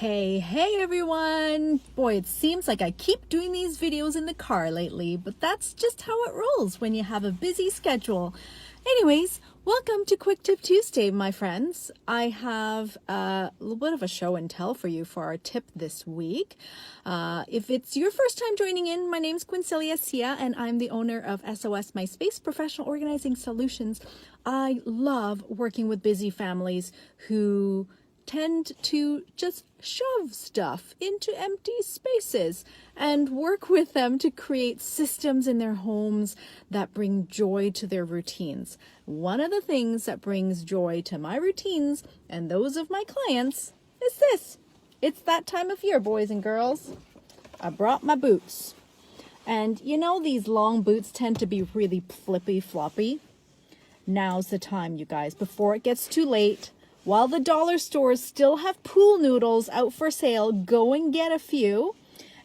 Hey everyone! Boy, it seems like I keep doing these videos in the car lately, but that's just how it rolls when you have a busy schedule. Anyways, welcome to Quick Tip Tuesday, my friends. I have a little bit of a show and tell for you for our tip this week. If it's your first time joining in, my name's Quincilia, Siah, and I'm the owner of SOS My Space Professional Organizing Solutions. I love working with busy families who tend to just shove stuff into empty spaces and work with them to create systems in their homes that bring joy to their routines. One of the things that brings joy to my routines and those of my clients is this. It's that time of year, boys and girls. I brought my boots. And you know, these long boots tend to be really flippy floppy. Now's the time, you guys, before it gets too late. While the dollar stores still have pool noodles out for sale, go and get a few.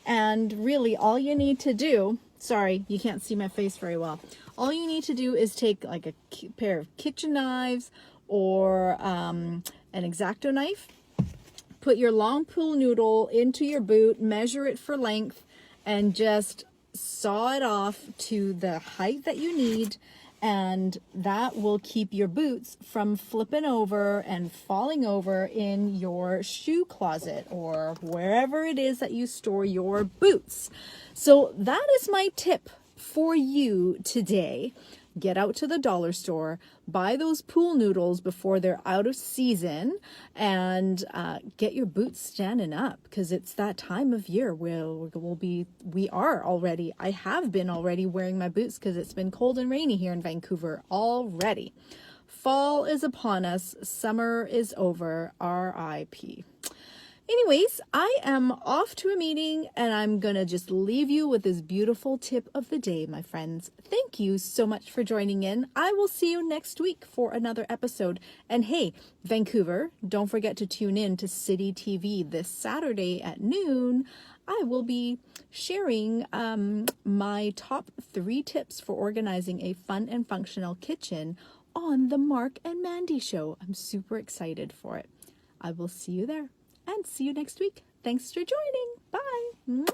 And really, all you need to do, sorry, you can't see my face very well. All you need to do is take like a pair of kitchen knives or an X-Acto knife. Put your long pool noodle into your boot, measure it for length, and just saw it off to the height that you need. And that will keep your boots from flipping over and falling over in your shoe closet or wherever it is that you store your boots. So that is my tip for you today. Get out to the dollar store, buy those pool noodles before they're out of season, and get your boots standing up, because it's that time of year where I have been already wearing my boots because it's been cold and rainy here in Vancouver already. Fall is upon us. Summer is over. R.I.P. Anyways, I am off to a meeting and I'm going to just leave you with this beautiful tip of the day, my friends. Thank you so much for joining in. I will see you next week for another episode. And hey, Vancouver, don't forget to tune in to City TV this Saturday at noon. I will be sharing my top 3 tips for organizing a fun and functional kitchen on the Mark and Mandy show. I'm super excited for it. I will see you there. And see you next week. Thanks for joining. Bye.